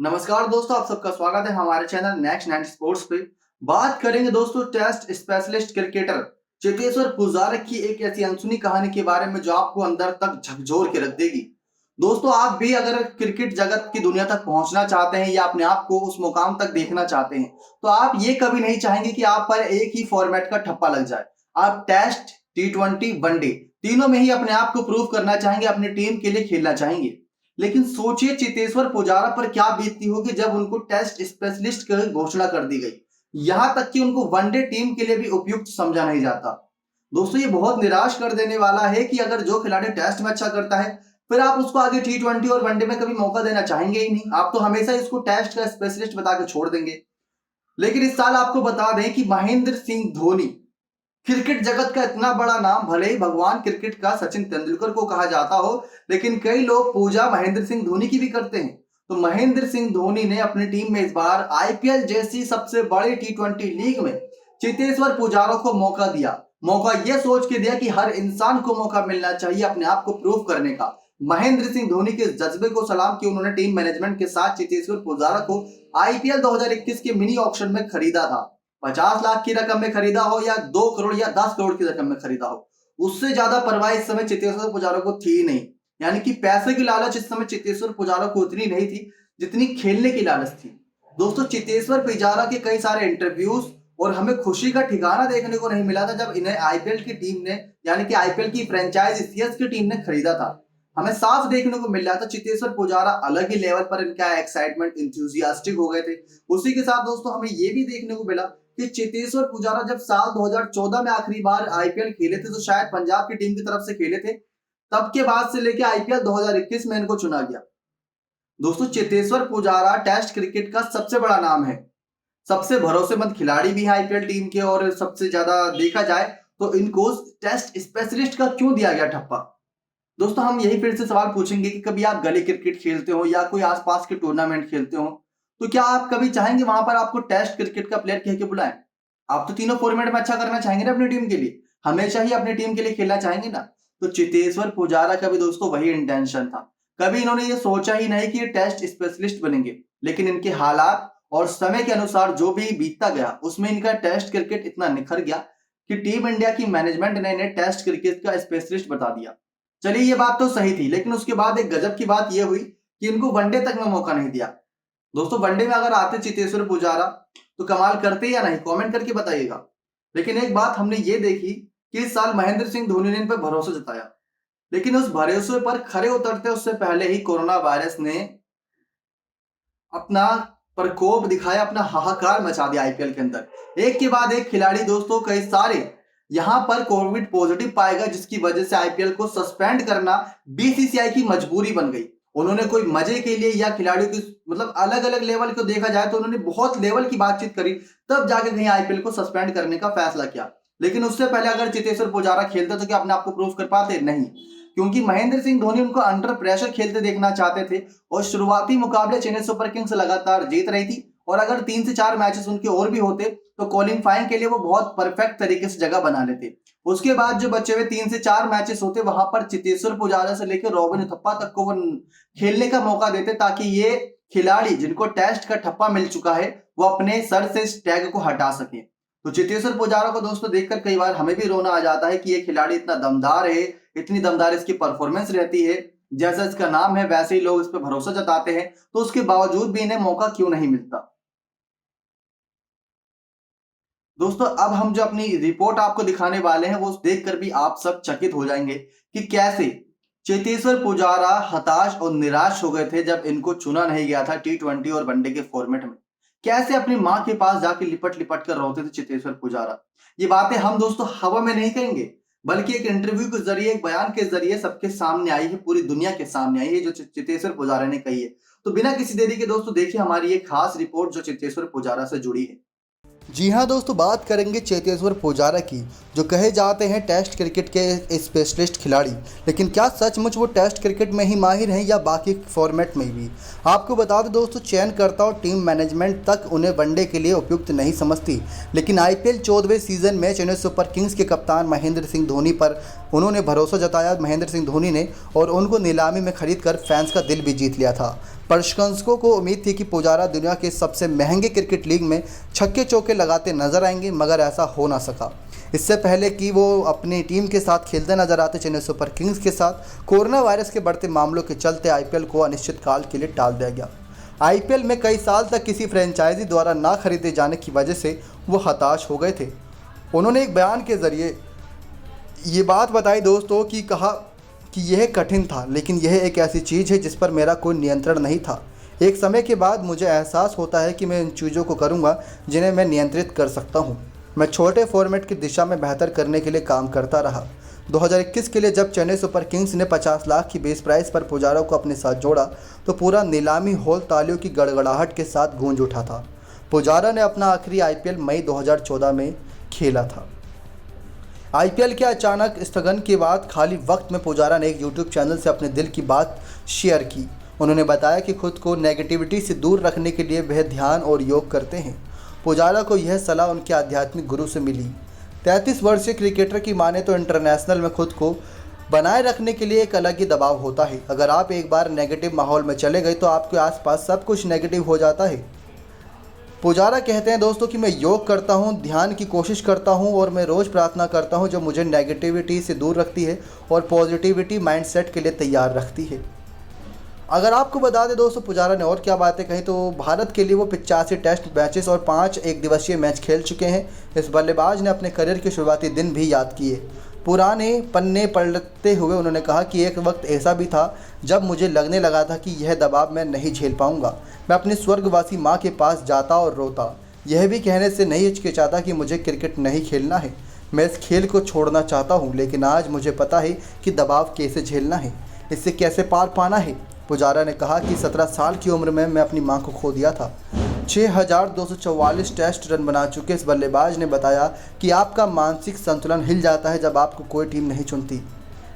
नमस्कार दोस्तों, आप सबका स्वागत है हमारे चैनल नेक्स्ट 90 स्पोर्ट्स पे। बात करेंगे दोस्तों test specialist cricketer Cheteshwar Pujara की एक ऐसी अनसुनी कहानी के बारे में जो आपको अंदर तक झकझोर के रख देगी। दोस्तों, आप भी अगर क्रिकेट जगत की दुनिया तक पहुंचना चाहते हैं या अपने आप को उस मुकाम तक देखना चाहते हैं, तो आप ये कभी नहीं चाहेंगे कि आप पर एक ही फॉर्मेट का ठप्पा लग जाए। आप टेस्ट, टी20, वनडे तीनों में ही अपने आप को प्रूव करना चाहेंगे, अपनी टीम के लिए खेलना चाहेंगे। लेकिन सोचिए चेतेश्वर पुजारा पर क्या बीतती होगी जब उनको टेस्ट स्पेशलिस्ट की घोषणा कर दी गई। यहां तक कि उनको वनडे टीम के लिए भी उपयुक्त समझा नहीं जाता। दोस्तों, ये बहुत निराश कर देने वाला है कि अगर जो खिलाड़ी टेस्ट में अच्छा करता है, फिर आप उसको आगे टी20 और वनडे में कभी मौका देना चाहेंगे ही नहीं। आप तो हमेशा इसको टेस्ट का स्पेशलिस्ट बता के छोड़ देंगे। लेकिन इस साल आपको बता दें कि महेंद्र सिंह धोनी, क्रिकेट जगत का इतना बड़ा नाम, भले ही भगवान क्रिकेट का सचिन तेंदुलकर को कहा जाता हो, लेकिन कई लोग पूजा महेंद्र सिंह धोनी की भी करते हैं। तो महेंद्र सिंह धोनी ने अपनी टीम में इस बार आईपीएल जैसी सबसे बड़ी टी20 लीग में चेतेश्वर पुजारा को मौका दिया। मौका यह सोच के दिया कि हर इंसान को मौका मिलना चाहिए अपने आप को प्रूव करने का। महेंद्र सिंह धोनी के जज्बे को सलाम कि उन्होंने टीम मैनेजमेंट के साथ चेतेश्वर पुजारा को आईपीएल 2021 के मिनी ऑक्शन में खरीदा था। 50 लाख की रकम में खरीदा हो या 2 करोड़ या 10 करोड़ की रकम में खरीदा हो, उससे ज्यादा परवाह इस समय चेतेश्वर पुजारा को थी नहीं। यानी कि पैसे की लालच इस समय चेतेश्वर पुजारा को उतनी नहीं थी जितनी खेलने की लालच थी। दोस्तों, चेतेश्वर पुजारा के कई सारे इंटरव्यूज और हमें खुशी का ठिकाना देखने को नहीं मिला था जब इन्हें आईपीएल की टीम ने, यानी कि आईपीएल की फ्रेंचाइज सीएस की टीम ने खरीदा था। हमें साफ देखने को मिल रहा था चेतेश्वर पुजारा अलग ही लेवल पर इनका एक्साइटमेंट, इंथुजियास्टिक हो गए थे। उसी के साथ दोस्तों हमें यह भी देखने को मिला कि चेतेश्वर पुजारा जब साल 2014 में आखिरी बार आईपीएल खेले थे, तो शायद पंजाब की टीम की तरफ से खेले थे। तब के बाद से लेकर आईपीएल 2021 में इनको चुना गया। दोस्तों, चेतेश्वर पुजारा टेस्ट क्रिकेट का सबसे बड़ा नाम है, सबसे भरोसेमंद खिलाड़ी भी है आईपीएल टीम के, और सबसे ज्यादा देखा जाए तो इनको टेस्ट स्पेशलिस्ट का क्यों दिया गया ठप्पा। दोस्तों, हम यही फिर से सवाल पूछेंगे कि कभी आप गली क्रिकेट खेलते हो या कोई आसपास के टूर्नामेंट खेलते हो, तो क्या आप कभी चाहेंगे वहां पर आपको टेस्ट क्रिकेट का प्लेयर कह के बुलाएं? आप तो तीनों फॉर्मेट में अच्छा करना चाहेंगे ना अपनी टीम के लिए, हमेशा ही अपनी टीम के लिए खेलना चाहेंगे ना। तो चेतेश्वर पुजारा का भी दोस्तों वही इंटेंशन था। कभी इन्होंने ये सोचा ही नहीं कि ये टेस्ट स्पेशलिस्ट बनेंगे, लेकिन इनके हालात और समय के अनुसार जो भी बीतता गया उसमें इनका टेस्ट क्रिकेट इतना निखर गया कि टीम इंडिया की मैनेजमेंट ने इन्हें टेस्ट क्रिकेट का स्पेशलिस्ट बता दिया। चलिए, ये बात तो सही थी, लेकिन उसके बाद एक गजब की बात यह हुई कि इनको वनडे तक में मौका नहीं दिया। दोस्तों, वनडे में अगर आते चेतेश्वर पुजारा तो कमाल करते या नहीं, कमेंट करके बताइएगा। लेकिन एक बात हमने ये देखी कि इस साल महेंद्र सिंह धोनी ने इन पर भरोसा जताया, लेकिन उस भरोसे पर खरे उतरते उससे पहले ही कोरोना वायरस ने अपना प्रकोप दिखाया, अपना हाहाकार मचा दिया आईपीएल के अंदर। एक के बाद एक खिलाड़ी दोस्तों, कई सारे यहां पर कोविड पॉजिटिव पाएगा, जिसकी वजह से आईपीएल को सस्पेंड करना बीसीसीआई की मजबूरी बन गई। उन्होंने कोई मजे के लिए या खिलाड़ियों की मतलब अलग अलग लेवल को देखा जाए तो उन्होंने बहुत लेवल की बातचीत करी, तब जाके कहीं आईपीएल को सस्पेंड करने का फैसला किया। लेकिन उससे पहले अगर चेतेश्वर पुजारा खेलते तो क्या अपने आप को प्रूव कर पाते? नहीं, क्योंकि महेंद्र सिंह धोनी उनको अंडर प्रेशर खेलते देखना चाहते थे। और शुरुआती मुकाबले चेन्नई सुपर किंग्स लगातार जीत रही थी, और अगर 3 से 4 मैचेस उनके और भी होते तो क्वालिफाइंग के लिए वो बहुत परफेक्ट तरीके से जगह बना लेते। उसके बाद जो बचे हुए 3 से 4 मैचेस होते, वहां पर चेतेश्वर पुजारा से लेकर रॉबिन उथप्पा तक को वो खेलने का मौका देते, ताकि ये खिलाड़ी जिनको टेस्ट का ठप्पा मिल चुका है वो अपने सर से इस टैग को हटा सके। तो चेतेश्वर पुजारा को दोस्तों देखकर कई बार हमें भी रोना आ जाता है कि ये खिलाड़ी इतना दमदार है, इतनी दमदार इसकी परफॉर्मेंस रहती है, जैसा इसका नाम है वैसे ही लोग इस पर भरोसा जताते हैं, तो उसके बावजूद भी इन्हें मौका क्यों नहीं मिलता। दोस्तों, अब हम जो अपनी रिपोर्ट आपको दिखाने वाले हैं वो देखकर भी आप सब चकित हो जाएंगे कि कैसे चेतेश्वर पुजारा हताश और निराश हो गए थे जब इनको चुना नहीं गया था टी20 और वनडे के फॉर्मेट में। कैसे अपनी मां के पास जाके लिपट लिपट कर रोते थे चेतेश्वर पुजारा। ये बातें हम दोस्तों हवा में नहीं कहेंगे, बल्कि एक इंटरव्यू के जरिए, एक बयान के जरिए सबके सामने आई है, पूरी दुनिया के सामने आई है, जो चेतेश्वर पुजारा ने कही है। तो बिना किसी देरी के दोस्तों देखिए हमारी एक खास रिपोर्ट जो चेतेश्वर पुजारा से जुड़ी है। जी हाँ दोस्तों, बात करेंगे चेतेश्वर पुजारा की, जो कहे जाते हैं टेस्ट क्रिकेट के स्पेशलिस्ट खिलाड़ी। लेकिन क्या सचमुच वो टेस्ट क्रिकेट में ही माहिर हैं या बाकी फॉर्मेट में भी? आपको बता दें दोस्तों, चयनकर्ता और टीम मैनेजमेंट तक उन्हें वनडे के लिए उपयुक्त नहीं समझती। लेकिन आईपीएल 14वें सीजन में चेन्नई सुपर किंग्स के कप्तान महेंद्र सिंह धोनी पर उन्होंने भरोसा जताया, महेंद्र सिंह धोनी ने, और उनको नीलामी में खरीद कर फैंस का दिल भी जीत लिया था। प्रशंसकों को उम्मीद थी कि पुजारा दुनिया के सबसे महंगे क्रिकेट लीग में छक्के चौके लगाते नजर आएंगे, मगर ऐसा हो ना सका। इससे पहले कि वो अपनी टीम के साथ खेलते नजर आते चेन्नई सुपर किंग्स के साथ, कोरोना वायरस के बढ़ते मामलों के चलते आईपीएल को अनिश्चितकाल के लिए टाल दिया गया। आईपीएल में कई साल तक किसी फ्रेंचाइजी द्वारा ना खरीदे जाने की वजह से वो हताश हो गए थे। उन्होंने एक बयान के जरिए ये बात बताई दोस्तों कि कहा कि यह कठिन था, लेकिन यह एक ऐसी चीज़ है जिस पर मेरा कोई नियंत्रण नहीं था। एक समय के बाद मुझे एहसास होता है कि मैं इन चीज़ों को करूंगा जिन्हें मैं नियंत्रित कर सकता हूं। मैं छोटे फॉर्मेट की दिशा में बेहतर करने के लिए काम करता रहा। 2021 के लिए जब चेन्नई सुपर किंग्स ने 50 लाख की बेस प्राइस पर पुजारा को अपने साथ जोड़ा तो पूरा नीलामी हॉल तालियों की गड़गड़ाहट के साथ गूंज उठा था। पुजारा ने अपना आखिरी आईपीएल मई 2014 में खेला था। आईपीएल के अचानक स्थगन के बाद खाली वक्त में पुजारा ने एक यूट्यूब चैनल से अपने दिल की बात शेयर की। उन्होंने बताया कि खुद को नेगेटिविटी से दूर रखने के लिए वह ध्यान और योग करते हैं। पुजारा को यह सलाह उनके आध्यात्मिक गुरु से मिली। 33 वर्षीय क्रिकेटर की माने तो इंटरनेशनल में खुद को बनाए रखने के लिए एक अलग ही दबाव होता है। अगर आप एक बार नेगेटिव माहौल में चले गए तो आपके आसपास सब कुछ नेगेटिव हो जाता है। पुजारा कहते हैं दोस्तों कि मैं योग करता हूं, ध्यान की कोशिश करता हूं और मैं रोज़ प्रार्थना करता हूं जो मुझे नेगेटिविटी से दूर रखती है और पॉजिटिविटी माइंडसेट के लिए तैयार रखती है। अगर आपको बता दें दोस्तों पुजारा ने और क्या बातें कही, तो भारत के लिए वो 85 टेस्ट मैचेस और 5 एक दिवसीय मैच खेल चुके हैं। इस बल्लेबाज ने अपने करियर के शुरुआती दिन भी याद किए। पुराने पन्ने पलटते हुए उन्होंने कहा कि एक वक्त ऐसा भी था जब मुझे लगने लगा था कि यह दबाव मैं नहीं झेल पाऊंगा। मैं अपनी स्वर्गवासी माँ के पास जाता और रोता, यह भी कहने से नहीं हिचकिचाता कि मुझे क्रिकेट नहीं खेलना है, मैं इस खेल को छोड़ना चाहता हूँ। लेकिन आज मुझे पता है कि दबाव कैसे झेलना है, इससे कैसे पार पाना है। पुजारा ने कहा कि 17 साल की उम्र में मैं अपनी मां को खो दिया था। 6244 टेस्ट रन बना चुके इस बल्लेबाज ने बताया कि आपका मानसिक संतुलन हिल जाता है जब आपको कोई टीम नहीं चुनती,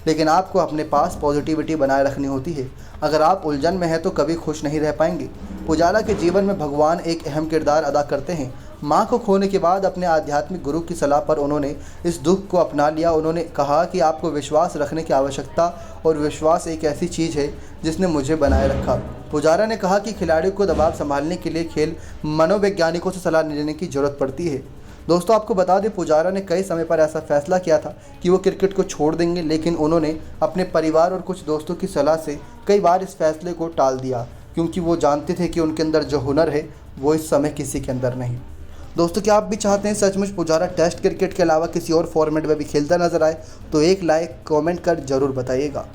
लेकिन आपको अपने पास पॉजिटिविटी बनाए रखनी होती है। अगर आप उलझन में हैं तो कभी खुश नहीं रह पाएंगे। पुजारा के जीवन में भगवान एक अहम किरदार अदा करते हैं। मां को खोने के बाद अपने आध्यात्मिक गुरु की सलाह पर उन्होंने इस दुख को अपना लिया। उन्होंने कहा कि आपको विश्वास रखने की आवश्यकता और विश्वास एक ऐसी चीज़ है जिसने मुझे बनाए रखा। पुजारा ने कहा कि खिलाड़ियों को दबाव संभालने के लिए खेल मनोवैज्ञानिकों से सलाह लेने की ज़रूरत पड़ती है। दोस्तों आपको बता दें पुजारा ने कई समय पर ऐसा फैसला किया था कि वो क्रिकेट को छोड़ देंगे, लेकिन उन्होंने अपने परिवार और कुछ दोस्तों की सलाह से कई बार इस फैसले को टाल दिया, क्योंकि वो जानते थे कि उनके अंदर जो हुनर है वो इस समय किसी के अंदर नहीं। दोस्तों क्या आप भी चाहते हैं सचमुच पुजारा टेस्ट क्रिकेट के अलावा किसी और फॉर्मेट में भी खेलता नजर आए? तो एक लाइक कमेंट कर जरूर बताइएगा।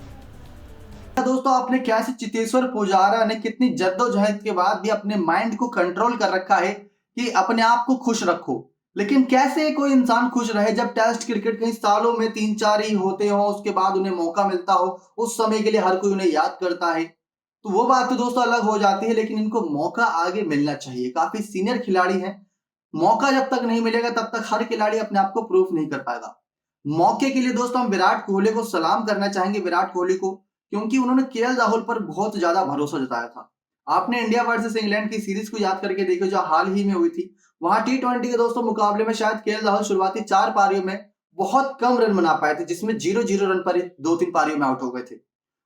दोस्तों आपने कैसे चेतेश्वर पुजारा ने कितनी जद्दोजहद के बाद भी अपने माइंड को कंट्रोल कर रखा है कि अपने आप को खुश रखो। लेकिन कैसे कोई इंसान खुश रहे जब टेस्ट क्रिकेट कई सालों में 3-4 ही होते हो, उसके बाद उन्हें मौका मिलता हो, उस समय के लिए हर कोई उन्हें याद करता है, तो वो बात तो दोस्तों अलग हो जाती है। लेकिन इनको मौका आगे मिलना चाहिए। काफी सीनियर खिलाड़ी हैं, मौका जब तक नहीं मिलेगा तब तक हर खिलाड़ी अपने आप को प्रूफ नहीं कर पाएगा। मौके के लिए दोस्तों हम विराट कोहली को सलाम करना चाहेंगे, विराट कोहली को, क्योंकि उन्होंने केएल राहुल पर बहुत ज्यादा भरोसा जताया था। आपने इंडिया वर्सेस इंग्लैंड की सीरीज को याद करके देखो जो हाल ही में हुई थी। वहां टी20 के दोस्तों मुकाबले में शायद केएल राहुल शुरुआती 4 पारियों में बहुत कम रन बना पाए थे, जिसमें 0-0 रन पर 2-3 पारियों में आउट हो गए थे।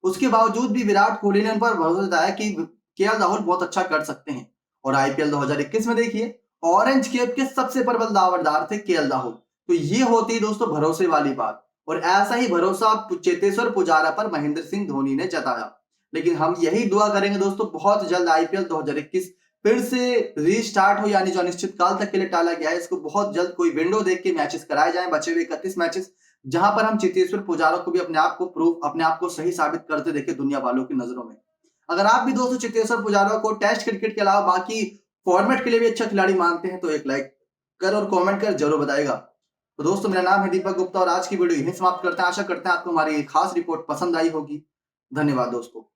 उसके बावजूद भी विराट कोहली ने उन पर भरोसा जताया कि केएल राहुल बहुत अच्छा कर सकते हैं। और आईपीएल 2021 में देखिए ऑरेंज कैप के सबसे प्रबल दावेदार थे केएल राहुल। तो ये होती है दोस्तों भरोसे वाली बात, और ऐसा ही भरोसा चेतेश्वर पुजारा पर महेंद्र सिंह धोनी ने जताया। लेकिन हम यही दुआ करेंगे दोस्तों बहुत जल्द आईपीएल 2021 फिर से रीस्टार्ट हो, यानी जो अनिश्चितकाल तक के लिए टाला गया है इसको बहुत जल्द कोई विंडो देख के मैचेस कराए जाएं, बचे हुए 31 मैचेस, जहां पर हम चेतेश्वर पुजारा को भी अपने आप को प्रूफ, अपने आप को सही साबित करते देखे दुनिया वालों की नजरों में। अगर आप भी दोस्तों चेतेश्वर पुजारा को टेस्ट क्रिकेट के अलावा बाकी फॉर्मेट के लिए भी अच्छा खिलाड़ी मानते हैं तो एक लाइक कर और कमेंट कर जरूर बताएगा। तो दोस्तों मेरा नाम है दीपक गुप्ता और आज की वीडियो यहीं समाप्त करते हैं। आशा करते हैं आपको हमारी खास रिपोर्ट पसंद आई होगी। धन्यवाद दोस्तों।